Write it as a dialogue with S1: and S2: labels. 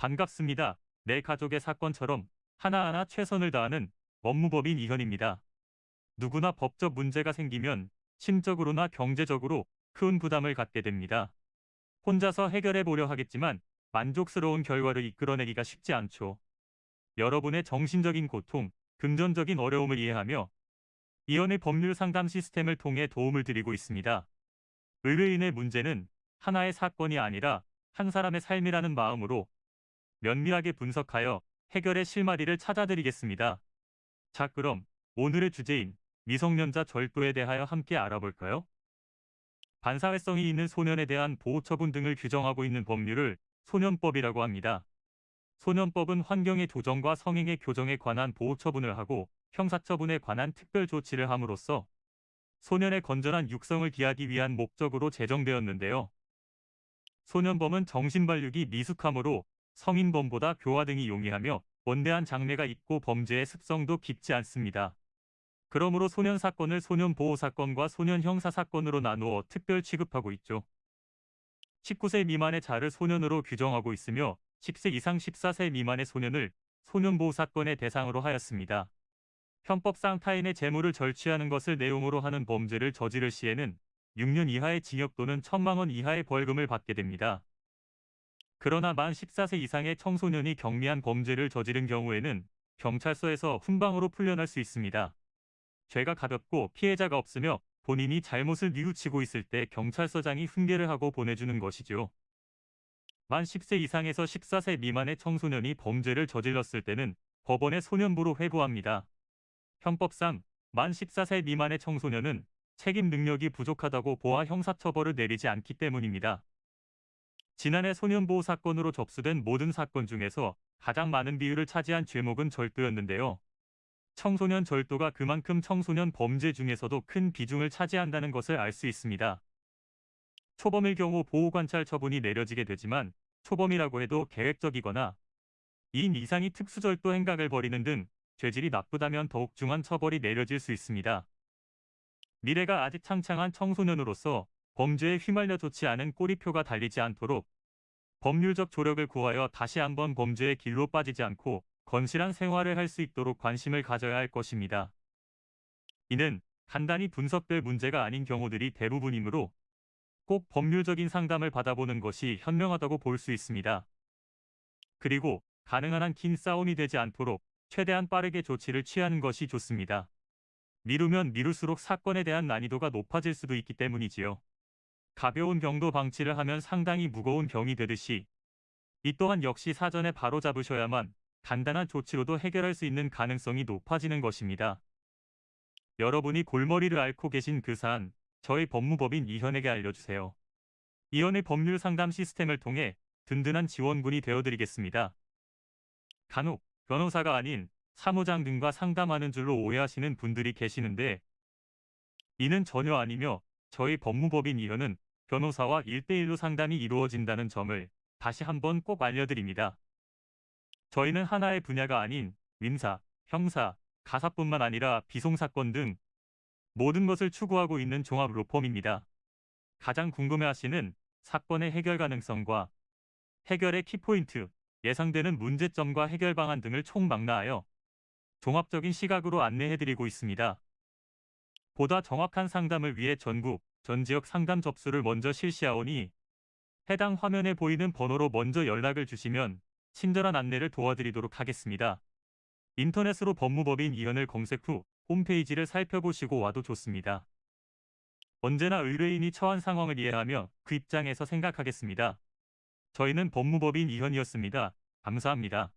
S1: 반갑습니다. 내 가족의 사건처럼 하나하나 최선을 다하는 법무법인 이현입니다. 누구나 법적 문제가 생기면 심적으로나 경제적으로 큰 부담을 갖게 됩니다. 혼자서 해결해 보려 하겠지만 만족스러운 결과를 이끌어내기가 쉽지 않죠. 여러분의 정신적인 고통, 금전적인 어려움을 이해하며 이현의 법률 상담 시스템을 통해 도움을 드리고 있습니다. 의뢰인의 문제는 하나의 사건이 아니라 한 사람의 삶이라는 마음으로 면밀하게 분석하여 해결의 실마리를 찾아드리겠습니다. 자, 그럼 오늘의 주제인 미성년자 절도에 대하여 함께 알아볼까요? 반사회성이 있는 소년에 대한 보호처분 등을 규정하고 있는 법률을 소년법이라고 합니다. 소년법은 환경의 조정과 성행의 교정에 관한 보호처분을 하고 형사처분에 관한 특별 조치를 함으로써 소년의 건전한 육성을 기하기 위한 목적으로 제정되었는데요. 소년범은 정신발육이 미숙하므로 성인범보다 교화 등이 용이하며 원대한 장래가 있고 범죄의 습성도 깊지 않습니다. 그러므로 소년 사건을 소년 보호 사건과 소년 형사 사건으로 나누어 특별 취급하고 있죠. 19세 미만의 자를 소년으로 규정하고 있으며 10세 이상 14세 미만의 소년을 소년 보호 사건의 대상으로 하였습니다. 형법상 타인의 재물을 절취하는 것을 내용으로 하는 범죄를 저지를 시에는 6년 이하의 징역 또는 1,000만 원 이하의 벌금을 받게 됩니다. 그러나 만 14세 이상의 청소년이 경미한 범죄를 저지른 경우에는 경찰서에서 훈방으로 풀려날 수 있습니다. 죄가 가볍고 피해자가 없으며 본인이 잘못을 뉘우치고 있을 때 경찰서장이 훈계를 하고 보내주는 것이죠. 만 10세 이상에서 14세 미만의 청소년이 범죄를 저질렀을 때는 법원에 소년부로 회부합니다. 형법상 만 14세 미만의 청소년은 책임 능력이 부족하다고 보아 형사처벌을 내리지 않기 때문입니다. 지난해 소년보호 사건으로 접수된 모든 사건 중에서 가장 많은 비율을 차지한 죄목은 절도였는데요. 청소년 절도가 그만큼 청소년 범죄 중에서도 큰 비중을 차지한다는 것을 알 수 있습니다. 초범일 경우 보호관찰 처분이 내려지게 되지만 초범이라고 해도 계획적이거나 2인 이상이 특수절도 행각을 벌이는 등 죄질이 나쁘다면 더욱 중한 처벌이 내려질 수 있습니다. 미래가 아직 창창한 청소년으로서 범죄에 휘말려 좋지 않은 꼬리표가 달리지 않도록 법률적 조력을 구하여 다시 한번 범죄의 길로 빠지지 않고 건실한 생활을 할 수 있도록 관심을 가져야 할 것입니다. 이는 간단히 분석될 문제가 아닌 경우들이 대부분이므로 꼭 법률적인 상담을 받아보는 것이 현명하다고 볼 수 있습니다. 그리고 가능한 한 긴 싸움이 되지 않도록 최대한 빠르게 조치를 취하는 것이 좋습니다. 미루면 미룰수록 사건에 대한 난이도가 높아질 수도 있기 때문이지요. 가벼운 병도 방치를 하면 상당히 무거운 병이 되듯이 이 또한 역시 사전에 바로잡으셔야만 간단한 조치로도 해결할 수 있는 가능성이 높아지는 것입니다. 여러분이 골머리를 앓고 계신 그 사안, 저희 법무법인 이현에게 알려주세요. 이현의 법률 상담 시스템을 통해 든든한 지원군이 되어드리겠습니다. 간혹 변호사가 아닌 사무장 등과 상담하는 줄로 오해하시는 분들이 계시는데 이는 전혀 아니며 저희 법무법인 이현은 변호사와 1대1로 상담이 이루어진다는 점을 다시 한번 꼭 알려드립니다. 저희는 하나의 분야가 아닌 민사, 형사, 가사뿐만 아니라 비송사건 등 모든 것을 추구하고 있는 종합 로펌입니다. 가장 궁금해하시는 사건의 해결 가능성과 해결의 키포인트, 예상되는 문제점과 해결 방안 등을 총망라하여 종합적인 시각으로 안내해드리고 있습니다. 보다 정확한 상담을 위해 전국, 전 지역 상담 접수를 먼저 실시하오니 해당 화면에 보이는 번호로 먼저 연락을 주시면 친절한 안내를 도와드리도록 하겠습니다. 인터넷으로 법무법인 이현을 검색 후 홈페이지를 살펴보시고 와도 좋습니다. 언제나 의뢰인이 처한 상황을 이해하며 그 입장에서 생각하겠습니다. 저희는 법무법인 이현이었습니다. 감사합니다.